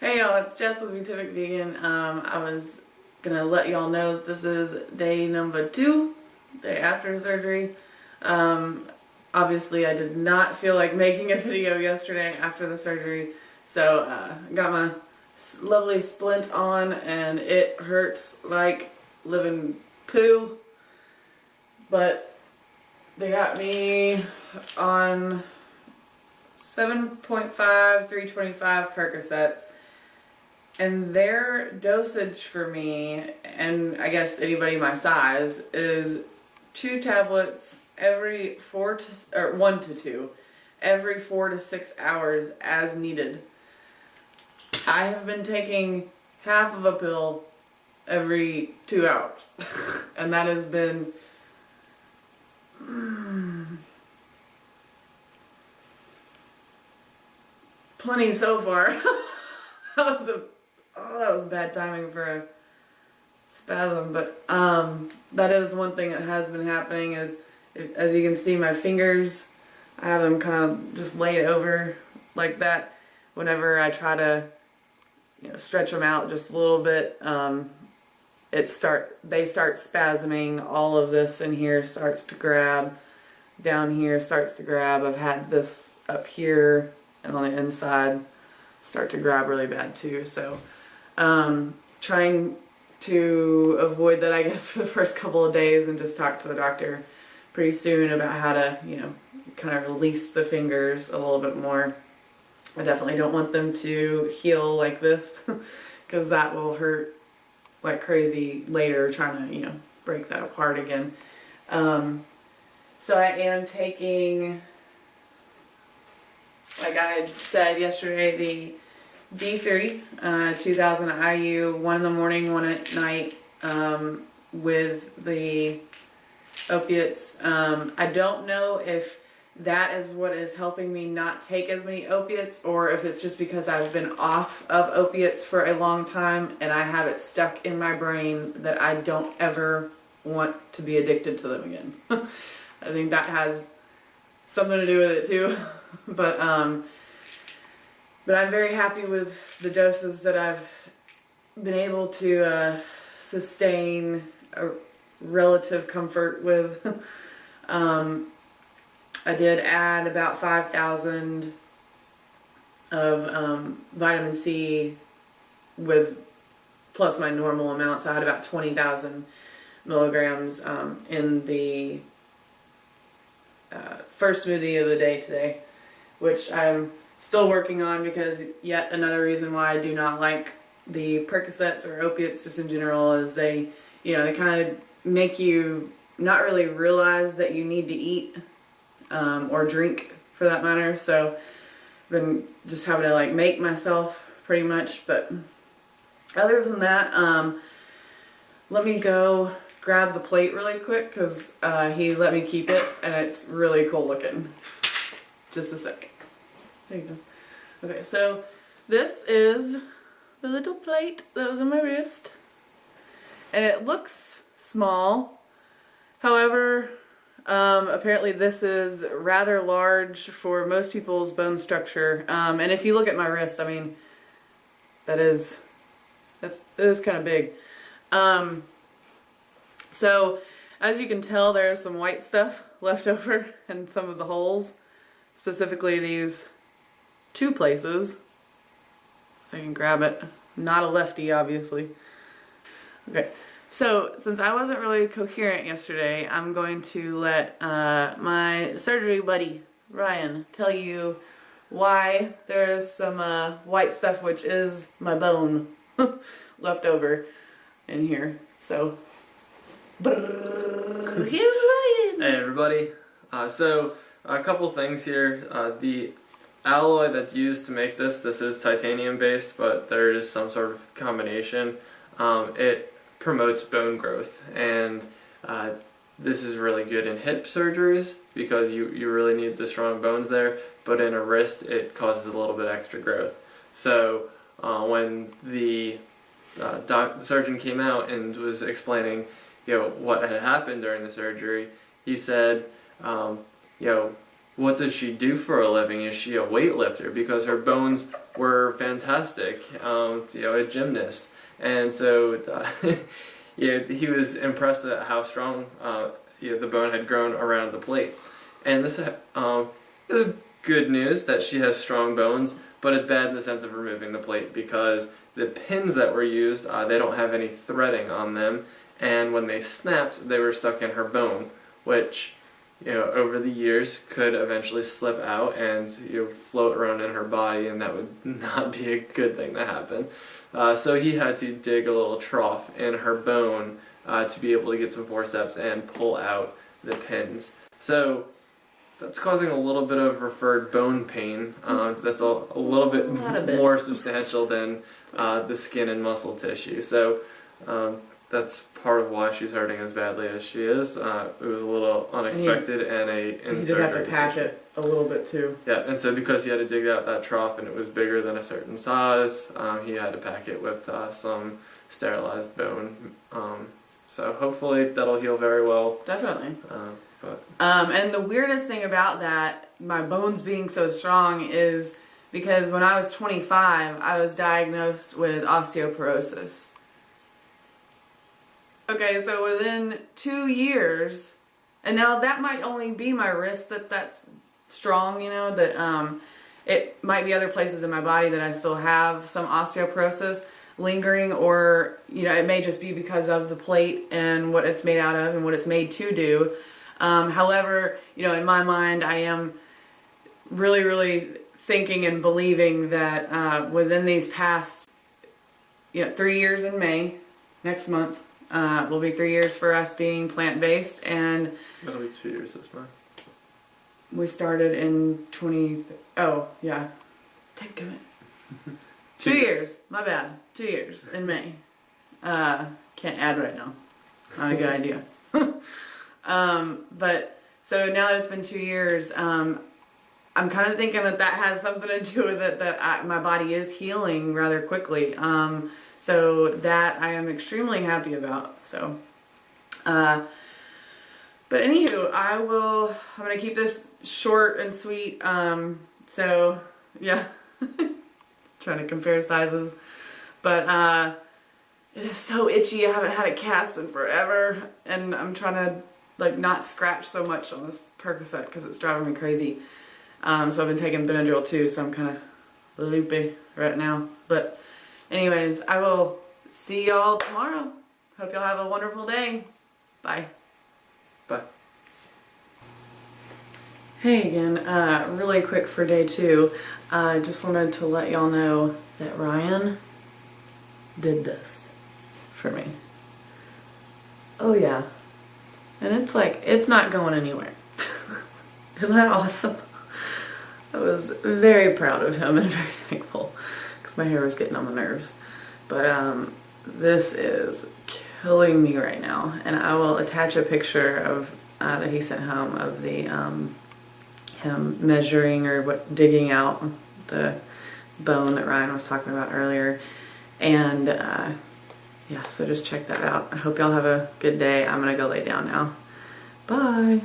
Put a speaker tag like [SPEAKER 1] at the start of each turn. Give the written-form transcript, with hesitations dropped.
[SPEAKER 1] Hey y'all, it's Jess with Beatific Vegan. I was gonna let y'all know that this is day number 2, day after surgery. Obviously I did not feel like making a video yesterday after the surgery, so got my lovely splint on and it hurts like living poo, but they got me on 7.5, 325 Percocets. And their dosage for me, and I guess anybody my size, is 2 tablets every 1 to 2, every 4 to 6 hours as needed. I have been taking half of a pill every 2 hours, and that has been plenty so far. That was bad timing for a spasm, but that is one thing that has been happening is, as you can see, my fingers, I have them kind of just laid over like that. Whenever I try to, stretch them out just a little bit, they start spasming. All of this in here starts to grab, down here starts to grab. I've had this up here and on the inside start to grab really bad too, so trying to avoid that, I guess, for the first couple of days, and just talk to the doctor pretty soon about how to, kind of release the fingers a little bit more. I definitely don't want them to heal like this because that will hurt like crazy later trying to, break that apart again. So I am taking, like I had said yesterday, the D3, 2000 IU, 1 in the morning, 1 at night, with the opiates. I don't know if that is what is helping me not take as many opiates, or if it's just because I've been off of opiates for a long time and I have it stuck in my brain that I don't ever want to be addicted to them again. I think that has something to do with it too. But I'm very happy with the doses that I've been able to sustain a relative comfort with. I did add about 5,000 of vitamin C with plus my normal amount, so I had about 20,000 milligrams in the first smoothie of the day today, which I'm still working on, because yet another reason why I do not like the Percocets or opiates just in general is they kind of make you not really realize that you need to eat or drink for that matter. So I've been just having to make myself pretty much. But other than that, let me go grab the plate really quick because he let me keep it and it's really cool looking. Just a sec. There you go. Okay, so this is the little plate that was on my wrist, and it looks small. However, apparently this is rather large for most people's bone structure. And if you look at my wrist, I mean, that is kind of big. So as you can tell, there's some white stuff left over in some of the holes, specifically these 2 places. If I can grab it. Not a lefty, obviously. Okay, so since I wasn't really coherent yesterday, I'm going to let my surgery buddy, Ryan, tell you why there's some white stuff, which is my bone, left over in here. So, here's Ryan!
[SPEAKER 2] Hey everybody. So a couple things here. The alloy that's used to make this is titanium based, but there is some sort of combination. It promotes bone growth, and this is really good in hip surgeries because you really need the strong bones there, but in a wrist it causes a little bit extra growth. So when the surgeon came out and was explaining what had happened during the surgery, he said what does she do for a living? Is she a weightlifter? Because her bones were fantastic, a gymnast. And so he was impressed at how strong the bone had grown around the plate. And this is good news that she has strong bones, but it's bad in the sense of removing the plate because the pins that were used, they don't have any threading on them, and when they snapped, they were stuck in her bone, which over the years could eventually slip out and float around in her body, and that would not be a good thing to happen. So he had to dig a little trough in her bone to be able to get some forceps and pull out the pins. So that's causing a little bit of referred bone pain. That's a little bit more substantial than the skin and muscle tissue. So that's part of why she's hurting as badly as she is. It was a little unexpected and in
[SPEAKER 1] he did have to pack it a little bit too.
[SPEAKER 2] Yeah, and so because he had to dig out that trough and it was bigger than a certain size, he had to pack it with some sterilized bone. So hopefully that'll heal very well.
[SPEAKER 1] Definitely. And the weirdest thing about that, my bones being so strong, is because when I was 25, I was diagnosed with osteoporosis. Okay, so within 2 years, and now that might only be my wrist that's strong, that it might be other places in my body that I still have some osteoporosis lingering, or it may just be because of the plate and what it's made out of and what it's made to do. However, in my mind, I am really, really thinking and believing that within these past 3 years in May, next month, will be 3 years for us being plant-based, and
[SPEAKER 2] it'll be 2 years this month.
[SPEAKER 1] We started in 20. Oh yeah, take a minute. 2 years. My bad. 2 years in May. Can't add right now. Not a good idea. But so now that it's been 2 years, I'm kind of thinking that has something to do with it, that my body is healing rather quickly. So that I am extremely happy about. So, but anywho, I'm going to keep this short and sweet. So yeah, trying to compare sizes, but, it is so itchy. I haven't had a cast in forever, and I'm trying to not scratch so much on this Percocet because it's driving me crazy. So I've been taking Benadryl too, so I'm kind of loopy right now. But anyways, I will see y'all tomorrow. Hope y'all have a wonderful day. Bye.
[SPEAKER 2] Bye.
[SPEAKER 1] Hey again, really quick for day 2. I just wanted to let y'all know that Ryan did this for me. Oh yeah. And it's not going anywhere. Isn't that awesome? I was very proud of him and very thankful because my hair was getting on my nerves. But this is killing me right now, and I will attach a picture of that he sent home of the him measuring or digging out the bone that Ryan was talking about earlier. And yeah, so just check that out. I hope y'all have a good day. I'm gonna go lay down now. Bye.